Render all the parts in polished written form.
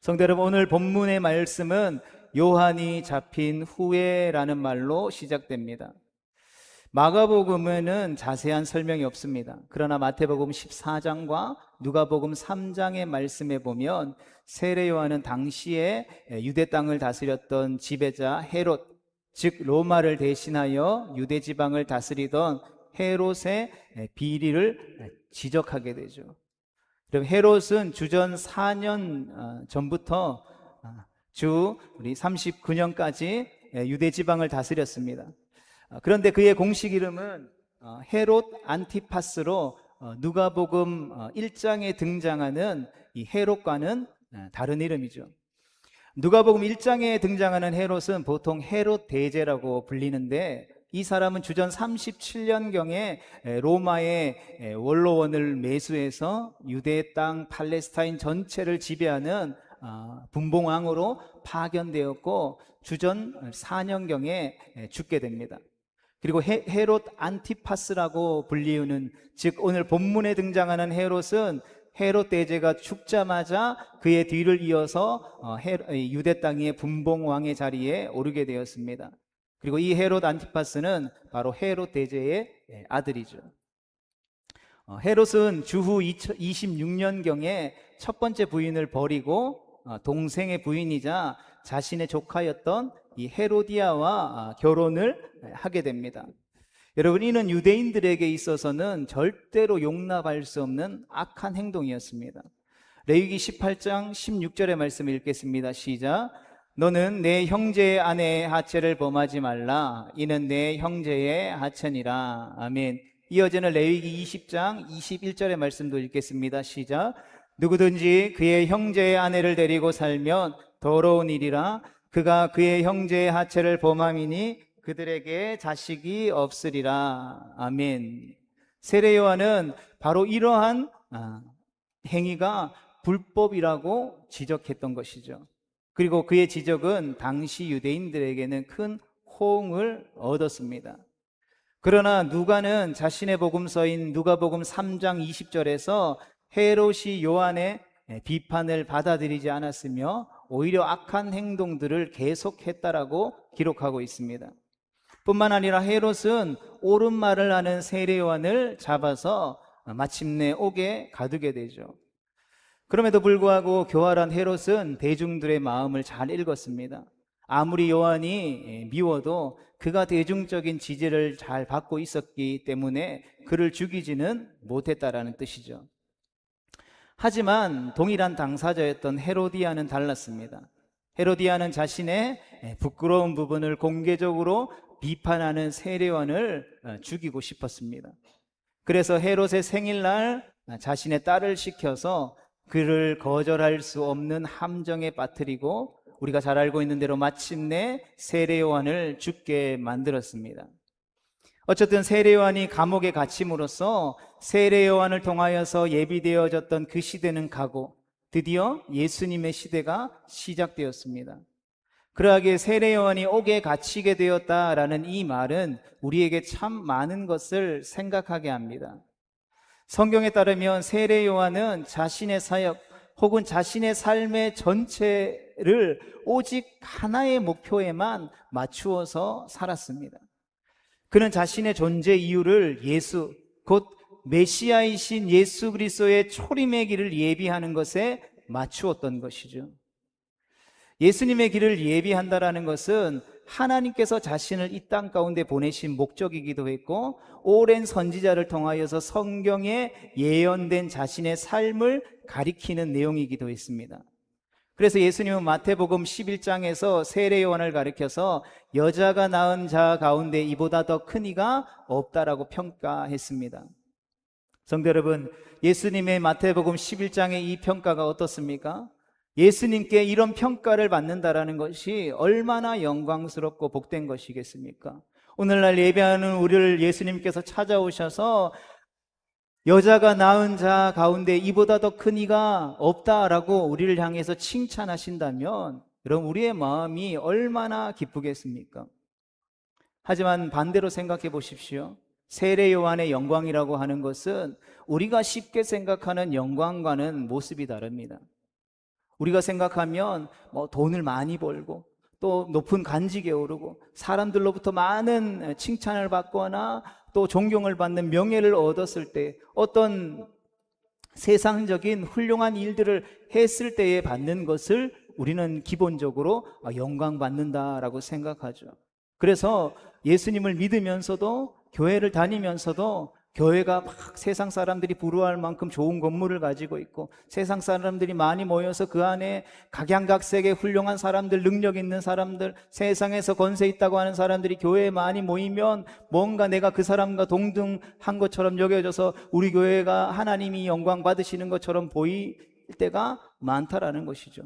성도 여러분, 오늘 본문의 말씀은 요한이 잡힌 후에라는 말로 시작됩니다. 마가복음에는 자세한 설명이 없습니다. 그러나 마태복음 14장과 누가복음 3장의 말씀에 보면 세례 요한은 당시에 유대 땅을 다스렸던 지배자 헤롯, 즉 로마를 대신하여 유대 지방을 다스리던 헤롯의 비리를 지적하게 되죠. 그럼 헤롯은 주전 4년 전부터 주 우리 39년까지 유대 지방을 다스렸습니다. 그런데 그의 공식 이름은 헤롯 안티파스로 누가복음 1장에 등장하는 이 헤롯과는 다른 이름이죠. 누가복음 1장에 등장하는 헤롯은 보통 헤롯 대제라고 불리는데, 이 사람은 주전 37년경에 로마의 원로원을 매수해서 유대 땅 팔레스타인 전체를 지배하는 분봉왕으로 파견되었고 주전 4년경에 죽게 됩니다. 그리고 헤롯 안티파스라고 불리우는, 즉 오늘 본문에 등장하는 헤롯은 헤롯 대제가 죽자마자 그의 뒤를 이어서 유대 땅의 분봉왕의 자리에 오르게 되었습니다. 그리고 이 헤롯 안티파스는 바로 헤롯 대제의 아들이죠. 헤롯은 주후 26년경에 첫 번째 부인을 버리고 동생의 부인이자 자신의 조카였던 이 헤로디아와 결혼을 하게 됩니다. 여러분, 이는 유대인들에게 있어서는 절대로 용납할 수 없는 악한 행동이었습니다. 레위기 18장 16절의 말씀을 읽겠습니다. 시작. 너는 내 형제의 아내의 하체를 범하지 말라. 이는 내 형제의 하체니라. 아멘. 이어지는 레위기 20장 21절의 말씀도 읽겠습니다. 시작. 누구든지 그의 형제의 아내를 데리고 살면 더러운 일이라. 그가 그의 형제의 하체를 범함이니 그들에게 자식이 없으리라. 아멘. 세례 요한은 바로 이러한 행위가 불법이라고 지적했던 것이죠. 그리고 그의 지적은 당시 유대인들에게는 큰 호응을 얻었습니다. 그러나 누가는 자신의 복음서인 누가복음 3장 20절에서 헤롯이 요한의 비판을 받아들이지 않았으며 오히려 악한 행동들을 계속했다라고 기록하고 있습니다. 뿐만 아니라 헤롯은 옳은 말을 하는 세례 요한을 잡아서 마침내 옥에 가두게 되죠. 그럼에도 불구하고 교활한 헤롯은 대중들의 마음을 잘 읽었습니다. 아무리 요한이 미워도 그가 대중적인 지지를 잘 받고 있었기 때문에 그를 죽이지는 못했다라는 뜻이죠. 하지만 동일한 당사자였던 헤로디아는 달랐습니다. 헤로디아는 자신의 부끄러운 부분을 공개적으로 비판하는 세례 요한을 죽이고 싶었습니다. 그래서 헤롯의 생일날 자신의 딸을 시켜서 그를 거절할 수 없는 함정에 빠뜨리고 우리가 잘 알고 있는 대로 마침내 세례 요한을 죽게 만들었습니다. 어쨌든 세례 요한이 감옥에 갇힘으로써 세례 요한을 통하여서 예비되어졌던 그 시대는 가고 드디어 예수님의 시대가 시작되었습니다. 그러하기에 세례 요한이 옥에 갇히게 되었다라는 이 말은 우리에게 참 많은 것을 생각하게 합니다. 성경에 따르면 세례 요한은 자신의 사역 혹은 자신의 삶의 전체를 오직 하나의 목표에만 맞추어서 살았습니다. 그는 자신의 존재 이유를 예수, 곧 메시아이신 예수 그리스도의 초림의 길을 예비하는 것에 맞추었던 것이죠. 예수님의 길을 예비한다라는 것은 하나님께서 자신을 이 땅 가운데 보내신 목적이기도 했고, 오랜 선지자를 통하여서 성경에 예언된 자신의 삶을 가리키는 내용이기도 했습니다. 그래서 예수님은 마태복음 11장에서 세례 요한을 가리켜서 여자가 낳은 자 가운데 이보다 더 큰 이가 없다라고 평가했습니다. 성도 여러분, 예수님의 마태복음 11장의 이 평가가 어떻습니까? 예수님께 이런 평가를 받는다라는 것이 얼마나 영광스럽고 복된 것이겠습니까? 오늘날 예배하는 우리를 예수님께서 찾아오셔서 여자가 낳은 자 가운데 이보다 더 큰 이가 없다라고 우리를 향해서 칭찬하신다면 여러분, 우리의 마음이 얼마나 기쁘겠습니까? 하지만 반대로 생각해 보십시오. 세례 요한의 영광이라고 하는 것은 우리가 쉽게 생각하는 영광과는 모습이 다릅니다. 우리가 생각하면 뭐 돈을 많이 벌고 또 높은 간직에 오르고 사람들로부터 많은 칭찬을 받거나 또 존경을 받는 명예를 얻었을 때, 어떤 세상적인 훌륭한 일들을 했을 때에 받는 것을 우리는 기본적으로 영광받는다라고 생각하죠. 그래서 예수님을 믿으면서도, 교회를 다니면서도, 교회가 막 세상 사람들이 부러워할 만큼 좋은 건물을 가지고 있고 세상 사람들이 많이 모여서 그 안에 각양각색의 훌륭한 사람들, 능력 있는 사람들, 세상에서 권세 있다고 하는 사람들이 교회에 많이 모이면 뭔가 내가 그 사람과 동등한 것처럼 여겨져서 우리 교회가 하나님이 영광 받으시는 것처럼 보일 때가 많다라는 것이죠.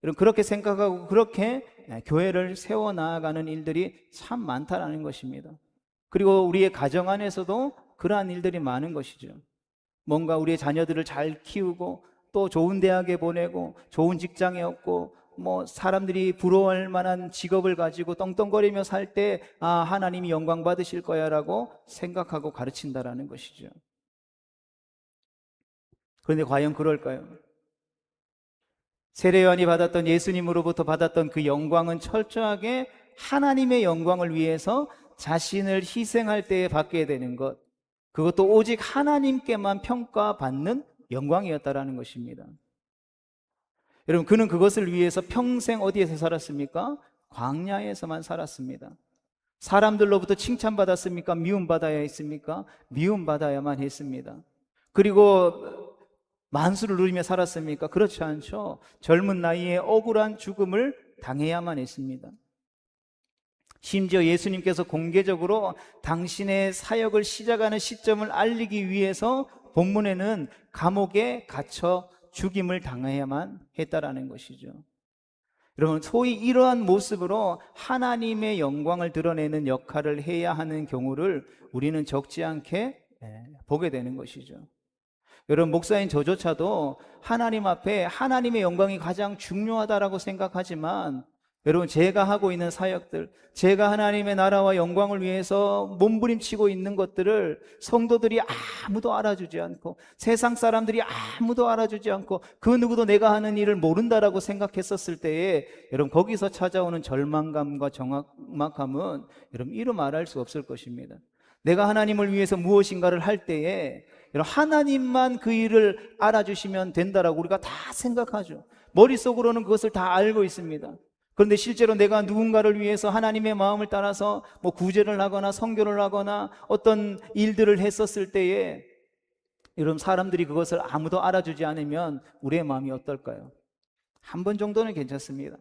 여러분, 그렇게 생각하고 그렇게 교회를 세워나가는 일들이 참 많다라는 것입니다. 그리고 우리의 가정 안에서도 그러한 일들이 많은 것이죠. 뭔가 우리의 자녀들을 잘 키우고 또 좋은 대학에 보내고 좋은 직장에 얻고 뭐 사람들이 부러워할 만한 직업을 가지고 떵떵거리며 살 때 하나님이 영광 받으실 거야 라고 생각하고 가르친다라는 것이죠. 그런데 과연 그럴까요? 세례요한이 받았던, 예수님으로부터 받았던 그 영광은 철저하게 하나님의 영광을 위해서 자신을 희생할 때에 받게 되는 것, 그것도 오직 하나님께만 평가받는 영광이었다라는 것입니다. 여러분, 그는 그것을 위해서 평생 어디에서 살았습니까? 광야에서만 살았습니다. 사람들로부터 칭찬받았습니까? 미움받아야 했습니까? 미움받아야만 했습니다. 그리고 만수를 누리며 살았습니까? 그렇지 않죠. 젊은 나이에 억울한 죽음을 당해야만 했습니다. 심지어 예수님께서 공개적으로 당신의 사역을 시작하는 시점을 알리기 위해서 본문에는 감옥에 갇혀 죽임을 당해야만 했다라는 것이죠. 여러분, 소위 이러한 모습으로 하나님의 영광을 드러내는 역할을 해야 하는 경우를 우리는 적지 않게 보게 되는 것이죠. 여러분, 목사인 저조차도 하나님 앞에 하나님의 영광이 가장 중요하다라고 생각하지만, 여러분, 제가 하고 있는 사역들, 제가 하나님의 나라와 영광을 위해서 몸부림치고 있는 것들을 성도들이 아무도 알아주지 않고 세상 사람들이 아무도 알아주지 않고 그 누구도 내가 하는 일을 모른다라고 생각했었을 때에, 여러분, 거기서 찾아오는 절망감과 정막함은 여러분 이루 말할 수 없을 것입니다. 내가 하나님을 위해서 무엇인가를 할 때에 여러분, 하나님만 그 일을 알아주시면 된다라고 우리가 다 생각하죠. 머릿속으로는 그것을 다 알고 있습니다. 그런데 실제로 내가 누군가를 위해서 하나님의 마음을 따라서 뭐 구제를 하거나 선교를 하거나 어떤 일들을 했었을 때에, 여러분, 사람들이 그것을 아무도 알아주지 않으면 우리의 마음이 어떨까요? 한 번 정도는 괜찮습니다.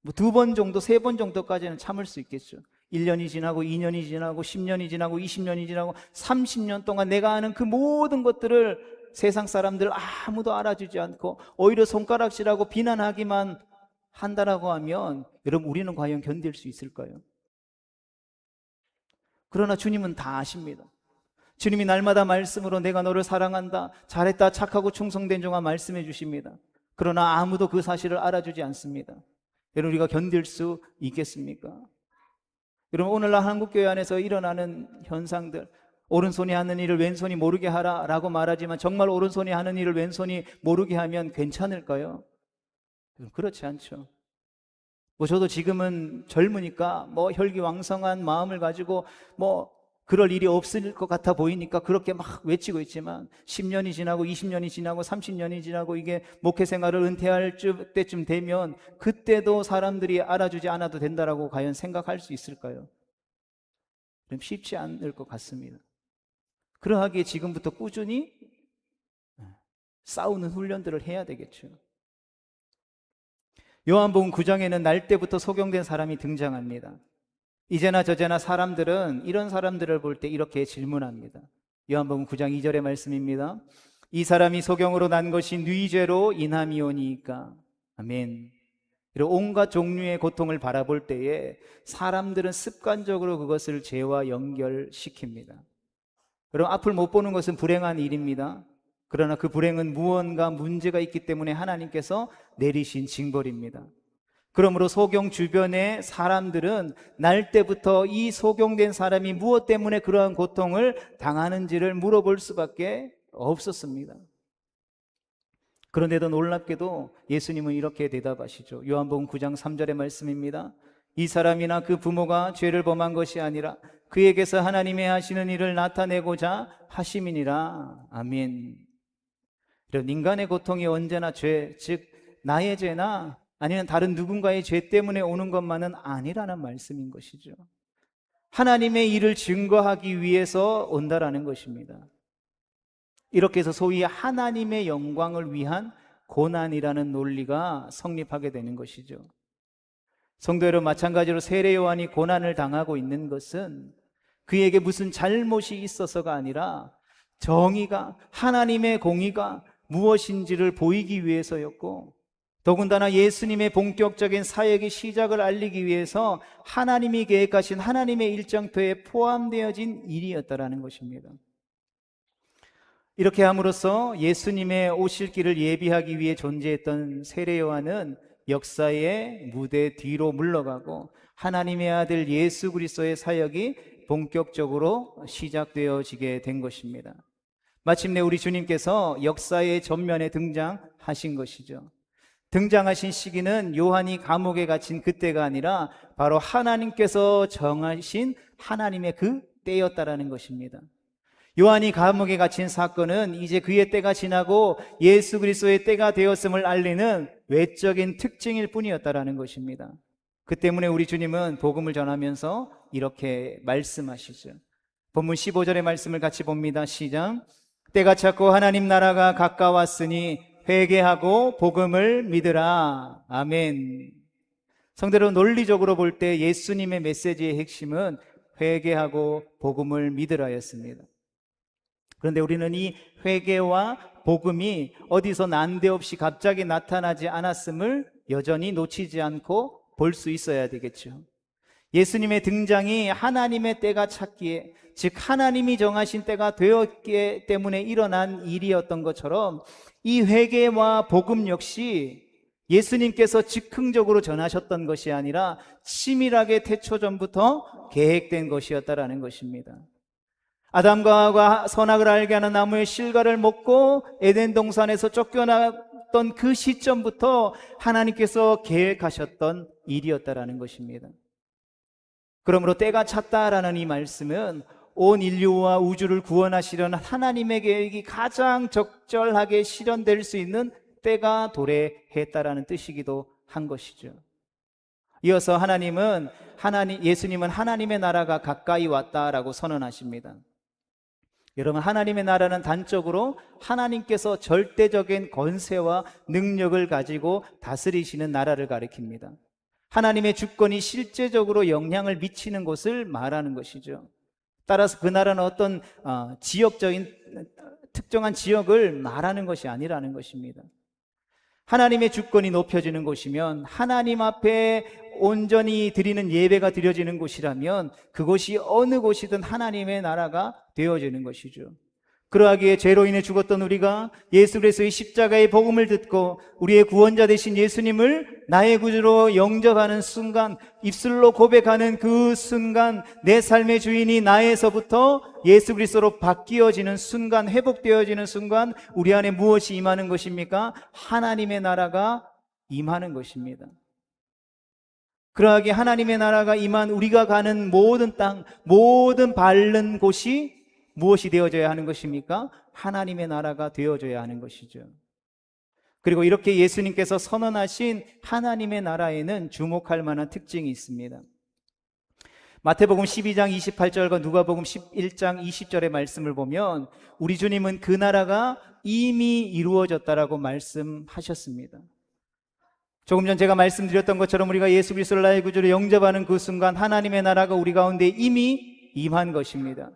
뭐 2번 정도, 3번 정도까지는 참을 수 있겠죠. 1년이 지나고 2년이 지나고 10년이 지나고 20년이 지나고 30년 동안 내가 하는 그 모든 것들을 세상 사람들 아무도 알아주지 않고 오히려 손가락질하고 비난하기만 한다라고 하면, 여러분, 우리는 과연 견딜 수 있을까요? 그러나 주님은 다 아십니다. 주님이 날마다 말씀으로 내가 너를 사랑한다, 잘했다, 착하고 충성된 종아 말씀해 주십니다. 그러나 아무도 그 사실을 알아주지 않습니다. 여러분, 우리가 견딜 수 있겠습니까? 여러분, 오늘날 한국교회 안에서 일어나는 현상들, 오른손이 하는 일을 왼손이 모르게 하라 라고 말하지만 정말 오른손이 하는 일을 왼손이 모르게 하면 괜찮을까요? 그렇지 않죠. 뭐 저도 지금은 젊으니까 뭐 혈기왕성한 마음을 가지고 뭐 그럴 일이 없을 것 같아 보이니까 그렇게 막 외치고 있지만, 10년이 지나고 20년이 지나고 30년이 지나고 이게 목회 생활을 은퇴할 때쯤 되면 그때도 사람들이 알아주지 않아도 된다라고 과연 생각할 수 있을까요? 쉽지 않을 것 같습니다. 그러하기에 지금부터 꾸준히 싸우는 훈련들을 해야 되겠죠. 요한복음 9장에는 날 때부터 소경된 사람이 등장합니다. 이제나 저제나 사람들은 이런 사람들을 볼 때 이렇게 질문합니다. 요한복음 9장 2절의 말씀입니다. 이 사람이 소경으로 난 것이 네 죄로 인함이오니이까. 아멘. 온갖 종류의 고통을 바라볼 때에 사람들은 습관적으로 그것을 죄와 연결시킵니다. 여러분, 앞을 못 보는 것은 불행한 일입니다. 그러나 그 불행은 무언가 문제가 있기 때문에 하나님께서 내리신 징벌입니다. 그러므로 소경 주변의 사람들은 날 때부터 이 소경된 사람이 무엇 때문에 그러한 고통을 당하는지를 물어볼 수밖에 없었습니다. 그런데도 놀랍게도 예수님은 이렇게 대답하시죠. 요한복음 9장 3절의 말씀입니다. 이 사람이나 그 부모가 죄를 범한 것이 아니라 그에게서 하나님의 하시는 일을 나타내고자 하심이니라. 아멘. 이런 인간의 고통이 언제나 죄, 즉 나의 죄나 아니면 다른 누군가의 죄 때문에 오는 것만은 아니라는 말씀인 것이죠. 하나님의 일을 증거하기 위해서 온다라는 것입니다. 이렇게 해서 소위 하나님의 영광을 위한 고난이라는 논리가 성립하게 되는 것이죠. 성도 여러분, 마찬가지로 세례 요한이 고난을 당하고 있는 것은 그에게 무슨 잘못이 있어서가 아니라 정의가, 하나님의 공의가 무엇인지를 보이기 위해서였고, 더군다나 예수님의 본격적인 사역의 시작을 알리기 위해서 하나님이 계획하신 하나님의 일정표에 포함되어진 일이었다라는 것입니다. 이렇게 함으로써 예수님의 오실 길을 예비하기 위해 존재했던 세례 요한은 역사의 무대 뒤로 물러가고 하나님의 아들 예수 그리스도의 사역이 본격적으로 시작되어지게 된 것입니다. 마침내 우리 주님께서 역사의 전면에 등장하신 것이죠. 등장하신 시기는 요한이 감옥에 갇힌 그때가 아니라 바로 하나님께서 정하신 하나님의 그 때였다라는 것입니다. 요한이 감옥에 갇힌 사건은 이제 그의 때가 지나고 예수 그리스도의 때가 되었음을 알리는 외적인 특징일 뿐이었다라는 것입니다. 그 때문에 우리 주님은 복음을 전하면서 이렇게 말씀하시죠. 본문 15절의 말씀을 같이 봅니다. 시작. 때가 찼고 하나님 나라가 가까웠으니 회개하고 복음을 믿으라. 아멘. 성대로 논리적으로 볼 때 예수님의 메시지의 핵심은 회개하고 복음을 믿으라였습니다. 그런데 우리는 이 회개와 복음이 어디서 난데없이 갑자기 나타나지 않았음을 여전히 놓치지 않고 볼 수 있어야 되겠죠. 예수님의 등장이 하나님의 때가 찼기에, 즉 하나님이 정하신 때가 되었기 때문에 일어난 일이었던 것처럼 이 회개와 복음 역시 예수님께서 즉흥적으로 전하셨던 것이 아니라 치밀하게 태초 전부터 계획된 것이었다라는 것입니다. 아담과 하와가 선악을 알게 하는 나무의 실과를 먹고 에덴 동산에서 쫓겨났던 그 시점부터 하나님께서 계획하셨던 일이었다라는 것입니다. 그러므로 때가 찼다라는 이 말씀은 온 인류와 우주를 구원하시려는 하나님의 계획이 가장 적절하게 실현될 수 있는 때가 도래했다라는 뜻이기도 한 것이죠. 이어서 예수님은 하나님의 나라가 가까이 왔다라고 선언하십니다. 여러분, 하나님의 나라는 단적으로 하나님께서 절대적인 권세와 능력을 가지고 다스리시는 나라를 가리킵니다. 하나님의 주권이 실제적으로 영향을 미치는 곳을 말하는 것이죠. 따라서 그 나라는 어떤 지역적인 특정한 지역을 말하는 것이 아니라는 것입니다. 하나님의 주권이 높여지는 곳이면, 하나님 앞에 온전히 드리는 예배가 드려지는 곳이라면 그곳이 어느 곳이든 하나님의 나라가 되어지는 것이죠. 그러하기에 죄로 인해 죽었던 우리가 예수 그리스도의 십자가의 복음을 듣고 우리의 구원자 되신 예수님을 나의 구주로 영접하는 순간, 입술로 고백하는 그 순간, 내 삶의 주인이 나에서부터 예수 그리스도로 바뀌어지는 순간, 회복되어지는 순간, 우리 안에 무엇이 임하는 것입니까? 하나님의 나라가 임하는 것입니다. 그러하기에 하나님의 나라가 임한 우리가 가는 모든 땅, 모든 밟는 곳이 무엇이 되어져야 하는 것입니까? 하나님의 나라가 되어져야 하는 것이죠. 그리고 이렇게 예수님께서 선언하신 하나님의 나라에는 주목할 만한 특징이 있습니다. 마태복음 12장 28절과 누가복음 11장 20절의 말씀을 보면 우리 주님은 그 나라가 이미 이루어졌다라고 말씀하셨습니다. 조금 전 제가 말씀드렸던 것처럼 우리가 예수 그리스도를 나의 구주로 영접하는 그 순간 하나님의 나라가 우리 가운데 이미 임한 것입니다.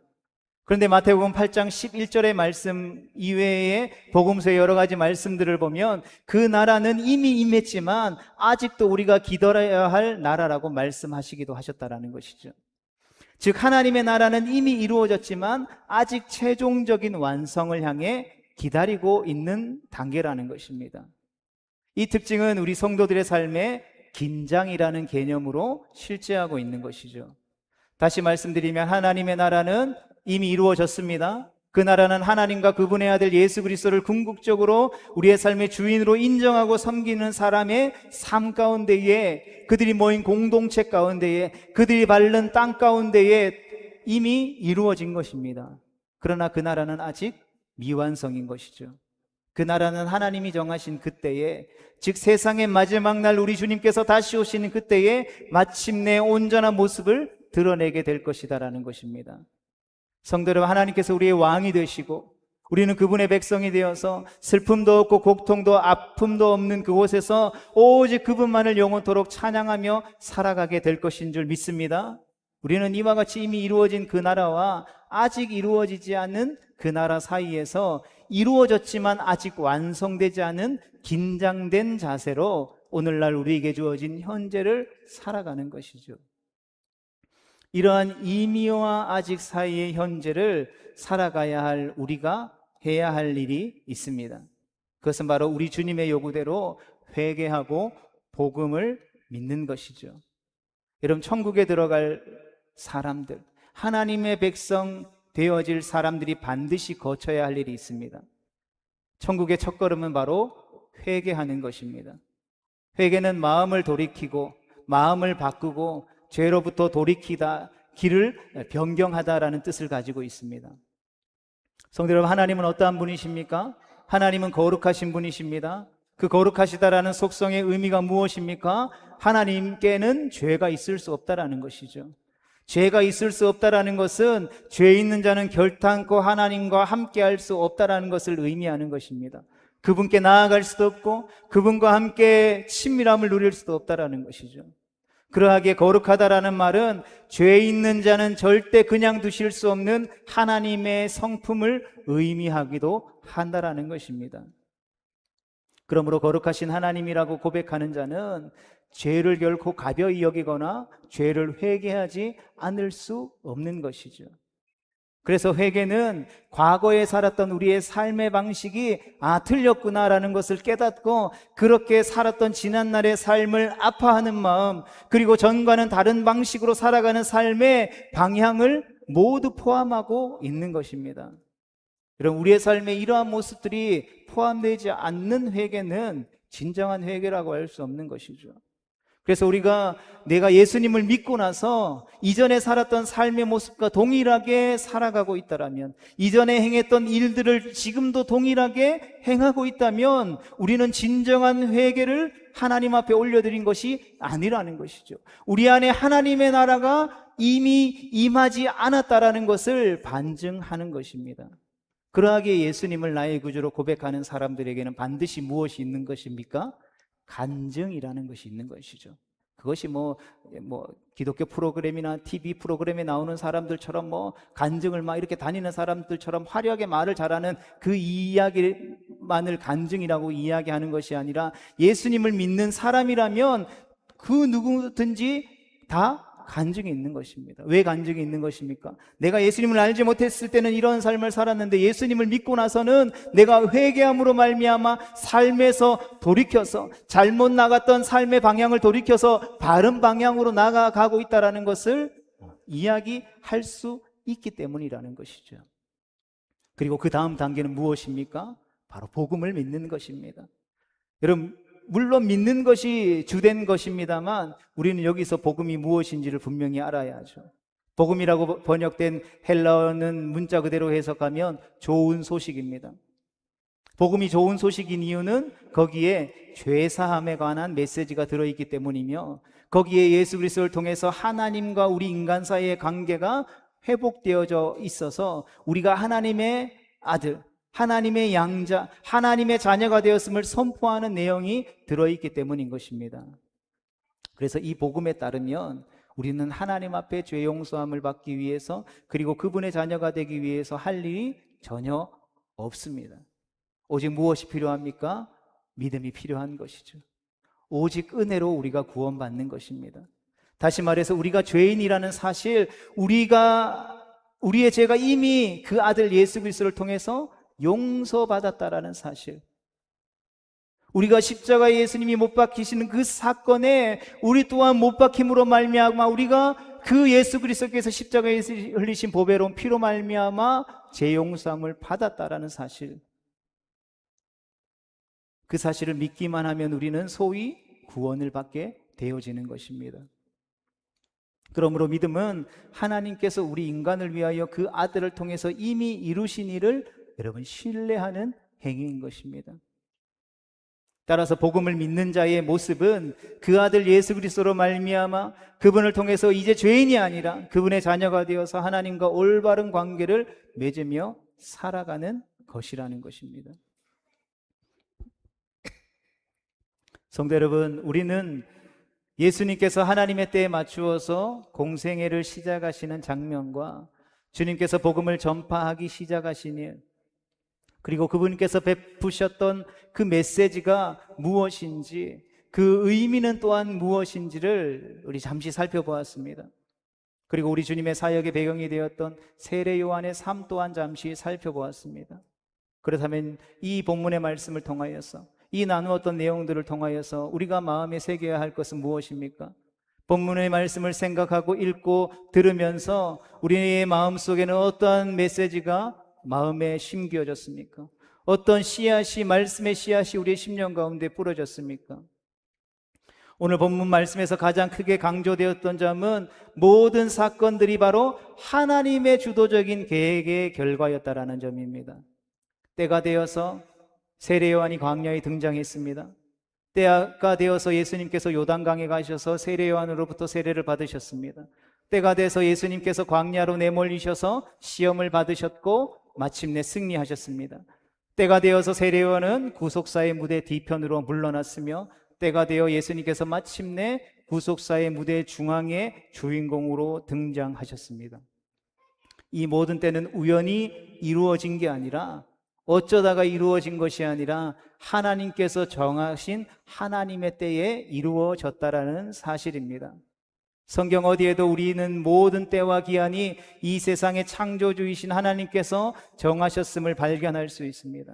그런데 마태복음 8장 11절의 말씀 이외에 복음서의 여러 가지 말씀들을 보면 그 나라는 이미 임했지만 아직도 우리가 기다려야 할 나라라고 말씀하시기도 하셨다라는 것이죠. 즉 하나님의 나라는 이미 이루어졌지만 아직 최종적인 완성을 향해 기다리고 있는 단계라는 것입니다. 이 특징은 우리 성도들의 삶에 긴장이라는 개념으로 실제하고 있는 것이죠. 다시 말씀드리면 하나님의 나라는 이미 이루어졌습니다. 그 나라는 하나님과 그분의 아들 예수 그리스도를 궁극적으로 우리의 삶의 주인으로 인정하고 섬기는 사람의 삶 가운데에, 그들이 모인 공동체 가운데에, 그들이 밟는 땅 가운데에 이미 이루어진 것입니다. 그러나 그 나라는 아직 미완성인 것이죠. 그 나라는 하나님이 정하신 그때에, 즉 세상의 마지막 날 우리 주님께서 다시 오시는 그때에 마침내 온전한 모습을 드러내게 될 것이다라는 것입니다. 성도 여러분, 하나님께서 우리의 왕이 되시고 우리는 그분의 백성이 되어서 슬픔도 없고 고통도 아픔도 없는 그곳에서 오직 그분만을 영원토록 찬양하며 살아가게 될 것인 줄 믿습니다. 우리는 이와 같이 이미 이루어진 그 나라와 아직 이루어지지 않은 그 나라 사이에서 이루어졌지만 아직 완성되지 않은 긴장된 자세로 오늘날 우리에게 주어진 현재를 살아가는 것이죠. 이러한 이미와 아직 사이의 현재를 살아가야 할 우리가 해야 할 일이 있습니다. 그것은 바로 우리 주님의 요구대로 회개하고 복음을 믿는 것이죠. 여러분, 천국에 들어갈 사람들, 하나님의 백성 되어질 사람들이 반드시 거쳐야 할 일이 있습니다. 천국의 첫걸음은 바로 회개하는 것입니다. 회개는 마음을 돌이키고 마음을 바꾸고 죄로부터 돌이키다, 길을 변경하다라는 뜻을 가지고 있습니다. 성도 여러분, 하나님은 어떠한 분이십니까? 하나님은 거룩하신 분이십니다. 그 거룩하시다라는 속성의 의미가 무엇입니까? 하나님께는 죄가 있을 수 없다라는 것이죠. 죄가 있을 수 없다라는 것은 죄 있는 자는 결탄코 하나님과 함께 할 수 없다라는 것을 의미하는 것입니다. 그분께 나아갈 수도 없고 그분과 함께 친밀함을 누릴 수도 없다라는 것이죠. 그러하게 거룩하다라는 말은 죄 있는 자는 절대 그냥 두실 수 없는 하나님의 성품을 의미하기도 한다라는 것입니다. 그러므로 거룩하신 하나님이라고 고백하는 자는 죄를 결코 가벼이 여기거나 죄를 회개하지 않을 수 없는 것이죠. 그래서 회개는 과거에 살았던 우리의 삶의 방식이 틀렸구나라는 것을 깨닫고 그렇게 살았던 지난날의 삶을 아파하는 마음, 그리고 전과는 다른 방식으로 살아가는 삶의 방향을 모두 포함하고 있는 것입니다. 여러분, 우리의 삶에 이러한 모습들이 포함되지 않는 회개는 진정한 회개라고 할 수 없는 것이죠. 그래서 우리가 내가 예수님을 믿고 나서 이전에 살았던 삶의 모습과 동일하게 살아가고 있다라면, 이전에 행했던 일들을 지금도 동일하게 행하고 있다면 우리는 진정한 회개를 하나님 앞에 올려드린 것이 아니라는 것이죠. 우리 안에 하나님의 나라가 이미 임하지 않았다라는 것을 반증하는 것입니다. 그러하기에 예수님을 나의 구주로 고백하는 사람들에게는 반드시 무엇이 있는 것입니까? 간증이라는 것이 있는 것이죠. 그것이 기독교 프로그램이나 TV 프로그램에 나오는 사람들처럼 간증을 막 이렇게 다니는 사람들처럼 화려하게 말을 잘하는 그 이야기만을 간증이라고 이야기하는 것이 아니라, 예수님을 믿는 사람이라면 그 누구든지 다 간증이 있는 것입니다. 왜 간증이 있는 것입니까? 내가 예수님을 알지 못했을 때는 이런 삶을 살았는데 예수님을 믿고 나서는 내가 회개함으로 말미암아 삶에서 돌이켜서 잘못 나갔던 삶의 방향을 돌이켜서 바른 방향으로 나아가고 있다는 것을 이야기할 수 있기 때문이라는 것이죠. 그리고 그 다음 단계는 무엇입니까? 바로 복음을 믿는 것입니다. 여러분, 물론 믿는 것이 주된 것입니다만 우리는 여기서 복음이 무엇인지를 분명히 알아야 하죠. 복음이라고 번역된 헬라어는 문자 그대로 해석하면 좋은 소식입니다. 복음이 좋은 소식인 이유는 거기에 죄사함에 관한 메시지가 들어있기 때문이며, 거기에 예수 그리스도를 통해서 하나님과 우리 인간 사이의 관계가 회복되어져 있어서 우리가 하나님의 아들, 하나님의 양자, 하나님의 자녀가 되었음을 선포하는 내용이 들어있기 때문인 것입니다. 그래서 이 복음에 따르면 우리는 하나님 앞에 죄 용서함을 받기 위해서, 그리고 그분의 자녀가 되기 위해서 할 일이 전혀 없습니다. 오직 무엇이 필요합니까? 믿음이 필요한 것이죠. 오직 은혜로 우리가 구원받는 것입니다. 다시 말해서 우리가 죄인이라는 사실, 우리의 죄가 이미 그 아들 예수 그리스도를 통해서 용서받았다라는 사실, 우리가 십자가에 예수님이 못 박히시는 그 사건에 우리 또한 못 박힘으로 말미암아 우리가 그 예수 그리스도께서 십자가에 흘리신 보배로운 피로 말미암아 죄 용서함을 받았다라는 사실, 그 사실을 믿기만 하면 우리는 소위 구원을 받게 되어지는 것입니다. 그러므로 믿음은 하나님께서 우리 인간을 위하여 그 아들을 통해서 이미 이루신 일을 여러분 신뢰하는 행위인 것입니다. 따라서 복음을 믿는 자의 모습은 그 아들 예수 그리스도로 말미암아 그분을 통해서 이제 죄인이 아니라 그분의 자녀가 되어서 하나님과 올바른 관계를 맺으며 살아가는 것이라는 것입니다. 성도 여러분, 우리는 예수님께서 하나님의 때에 맞추어서 공생애를 시작하시는 장면과 주님께서 복음을 전파하기 시작하신 일, 그리고 그분께서 베푸셨던 그 메시지가 무엇인지, 그 의미는 또한 무엇인지를 우리 잠시 살펴보았습니다. 그리고 우리 주님의 사역의 배경이 되었던 세례 요한의 삶 또한 잠시 살펴보았습니다. 그렇다면 이 본문의 말씀을 통하여서, 이 나누었던 내용들을 통하여서 우리가 마음에 새겨야 할 것은 무엇입니까? 본문의 말씀을 생각하고 읽고 들으면서 우리의 마음속에는 어떠한 메시지가 마음에 심겨졌습니까? 어떤 씨앗이, 말씀의 씨앗이 우리의 심령 가운데 뿌려졌습니까? 오늘 본문 말씀에서 가장 크게 강조되었던 점은 모든 사건들이 바로 하나님의 주도적인 계획의 결과였다라는 점입니다. 때가 되어서 세례 요한이 광야에 등장했습니다. 때가 되어서 예수님께서 요단강에 가셔서 세례 요한으로부터 세례를 받으셨습니다. 때가 돼서 예수님께서 광야로 내몰리셔서 시험을 받으셨고 마침내 승리하셨습니다. 때가 되어서 세례 요한은 구속사의 무대 뒤편으로 물러났으며, 때가 되어 예수님께서 마침내 구속사의 무대 중앙의 주인공으로 등장하셨습니다. 이 모든 때는 우연히 이루어진 게 아니라, 어쩌다가 이루어진 것이 아니라 하나님께서 정하신 하나님의 때에 이루어졌다라는 사실입니다. 성경 어디에도 우리는 모든 때와 기한이 이 세상의 창조주이신 하나님께서 정하셨음을 발견할 수 있습니다.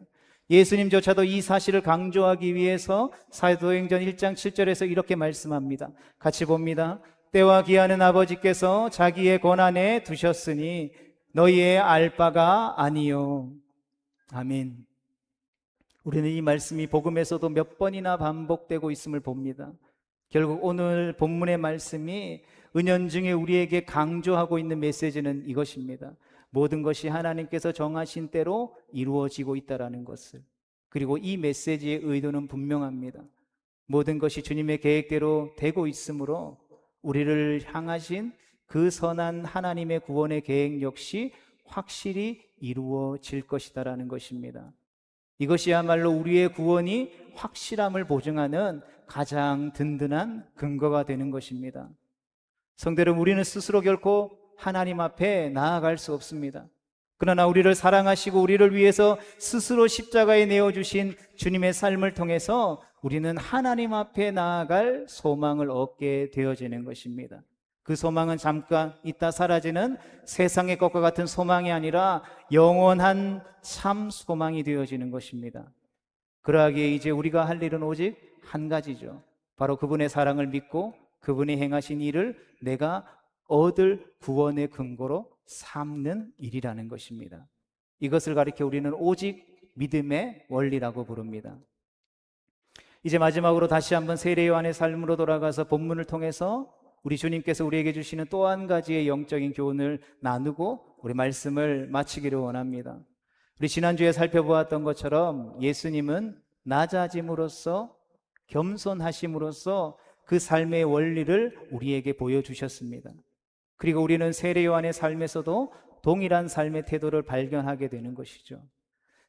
예수님조차도 이 사실을 강조하기 위해서 사도행전 1장 7절에서 이렇게 말씀합니다. 같이 봅니다. 때와 기한은 아버지께서 자기의 권한에 두셨으니 너희의 알 바가 아니요. 아멘. 우리는 이 말씀이 복음에서도 몇 번이나 반복되고 있음을 봅니다. 결국 오늘 본문의 말씀이 은연중에 우리에게 강조하고 있는 메시지는 이것입니다. 모든 것이 하나님께서 정하신 대로 이루어지고 있다는 것을. 그리고 이 메시지의 의도는 분명합니다. 모든 것이 주님의 계획대로 되고 있으므로 우리를 향하신 그 선한 하나님의 구원의 계획 역시 확실히 이루어질 것이다라는 것입니다. 이것이야말로 우리의 구원이 확실함을 보증하는 가장 든든한 근거가 되는 것입니다. 성도 여러분, 우리는 스스로 결코 하나님 앞에 나아갈 수 없습니다. 그러나 우리를 사랑하시고 우리를 위해서 스스로 십자가에 내어주신 주님의 삶을 통해서 우리는 하나님 앞에 나아갈 소망을 얻게 되어지는 것입니다. 그 소망은 잠깐 있다 사라지는 세상의 것과 같은 소망이 아니라 영원한 참 소망이 되어지는 것입니다. 그러하기에 이제 우리가 할 일은 오직 한 가지죠. 바로 그분의 사랑을 믿고 그분이 행하신 일을 내가 얻을 구원의 근거로 삼는 일이라는 것입니다. 이것을 가리켜 우리는 오직 믿음의 원리라고 부릅니다. 이제 마지막으로 다시 한번 세례 요한의 삶으로 돌아가서 본문을 통해서 우리 주님께서 우리에게 주시는 또 한 가지의 영적인 교훈을 나누고 우리 말씀을 마치기를 원합니다. 우리 지난주에 살펴보았던 것처럼 예수님은 낮아짐으로써, 겸손하심으로써 그 삶의 원리를 우리에게 보여주셨습니다. 그리고 우리는 세례 요한의 삶에서도 동일한 삶의 태도를 발견하게 되는 것이죠.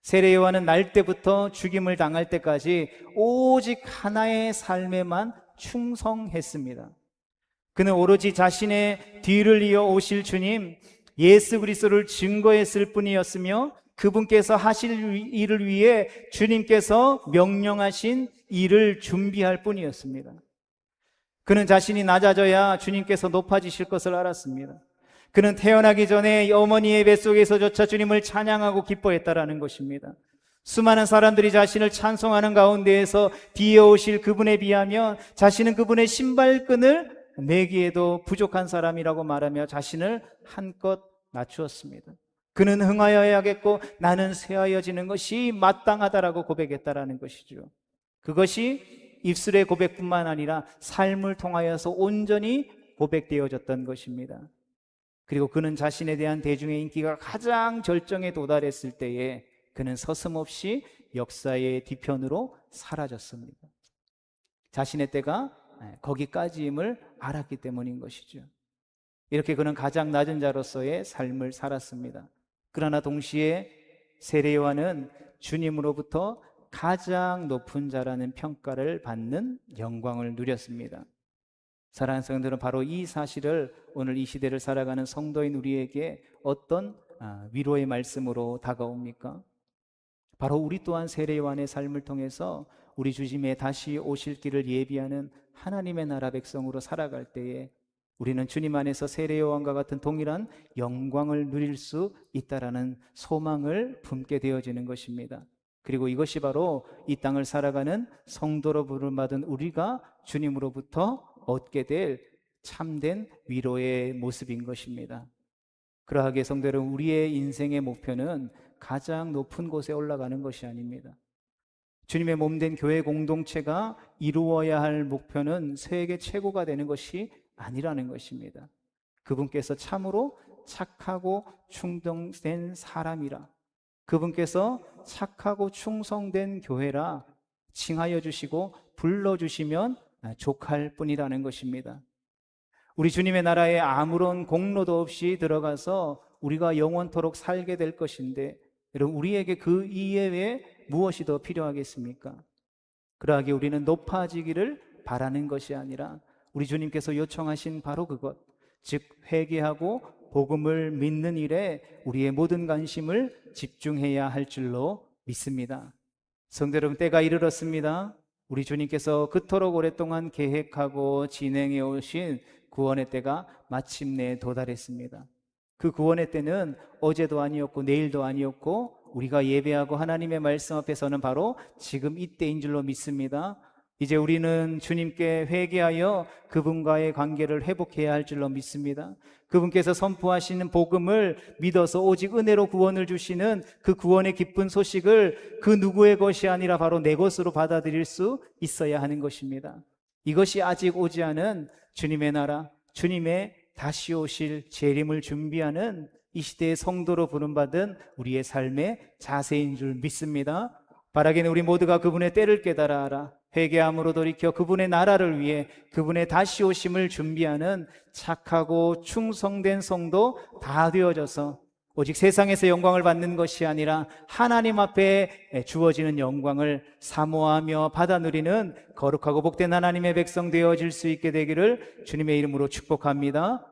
세례 요한은 날 때부터 죽임을 당할 때까지 오직 하나의 삶에만 충성했습니다. 그는 오로지 자신의 뒤를 이어 오실 주님 예수 그리스도를 증거했을 뿐이었으며, 그분께서 하실 일을 위해 주님께서 명령하신 일을 준비할 뿐이었습니다. 그는 자신이 낮아져야 주님께서 높아지실 것을 알았습니다. 그는 태어나기 전에 어머니의 뱃속에서조차 주님을 찬양하고 기뻐했다라는 것입니다. 수많은 사람들이 자신을 찬송하는 가운데에서 뒤에 오실 그분에 비하면 자신은 그분의 신발끈을 내기에도 부족한 사람이라고 말하며 자신을 한껏 낮추었습니다. 그는 흥하여야겠고 나는 쇠하여지는 것이 마땅하다라고 고백했다라는 것이죠. 그것이 입술의 고백뿐만 아니라 삶을 통하여서 온전히 고백되어졌던 것입니다. 그리고 그는 자신에 대한 대중의 인기가 가장 절정에 도달했을 때에 그는 서슴없이 역사의 뒤편으로 사라졌습니다. 자신의 때가 거기까지임을 알았기 때문인 것이죠. 이렇게 그는 가장 낮은 자로서의 삶을 살았습니다. 그러나 동시에 세례 요한은 주님으로부터 가장 높은 자라는 평가를 받는 영광을 누렸습니다. 사랑하는 성도들은 바로 이 사실을 오늘 이 시대를 살아가는 성도인 우리에게 어떤 위로의 말씀으로 다가옵니까? 바로 우리 또한 세례 요한의 삶을 통해서 우리 주님의 다시 오실 길을 예비하는 하나님의 나라 백성으로 살아갈 때에 우리는 주님 안에서 세례 요한과 같은 동일한 영광을 누릴 수 있다라는 소망을 품게 되어지는 것입니다. 그리고 이것이 바로 이 땅을 살아가는 성도로 부름받은 우리가 주님으로부터 얻게 될 참된 위로의 모습인 것입니다. 그러하게 성도 여러분, 우리의 인생의 목표는 가장 높은 곳에 올라가는 것이 아닙니다. 주님의 몸된 교회 공동체가 이루어야 할 목표는 세계 최고가 되는 것이 아니라는 것입니다. 그분께서 참으로 착하고 충성된 사람이라, 그분께서 착하고 충성된 교회라 칭하여 주시고 불러주시면 족할 뿐이라는 것입니다. 우리 주님의 나라에 아무런 공로도 없이 들어가서 우리가 영원토록 살게 될 것인데, 여러분, 우리에게 그 이외에 무엇이 더 필요하겠습니까? 그러하게 우리는 높아지기를 바라는 것이 아니라 우리 주님께서 요청하신 바로 그것, 즉 회개하고 복음을 믿는 일에 우리의 모든 관심을 집중해야 할 줄로 믿습니다. 성도 여러분, 때가 이르렀습니다. 우리 주님께서 그토록 오랫동안 계획하고 진행해 오신 구원의 때가 마침내 도달했습니다. 그 구원의 때는 어제도 아니었고 내일도 아니었고 우리가 예배하고 하나님의 말씀 앞에 서는 바로 지금 이때인 줄로 믿습니다. 이제 우리는 주님께 회개하여 그분과의 관계를 회복해야 할 줄로 믿습니다. 그분께서 선포하시는 복음을 믿어서 오직 은혜로 구원을 주시는 그 구원의 기쁜 소식을 그 누구의 것이 아니라 바로 내 것으로 받아들일 수 있어야 하는 것입니다. 이것이 아직 오지 않은 주님의 나라, 주님의 다시 오실 재림을 준비하는 이 시대의 성도로 부름받은 우리의 삶의 자세인 줄 믿습니다. 바라기는 우리 모두가 그분의 때를 깨달아 알아 회개함으로 돌이켜 그분의 나라를 위해 그분의 다시 오심을 준비하는 착하고 충성된 성도 다 되어져서 오직 세상에서 영광을 받는 것이 아니라 하나님 앞에 주어지는 영광을 사모하며 받아 누리는 거룩하고 복된 하나님의 백성 되어질 수 있게 되기를 주님의 이름으로 축복합니다.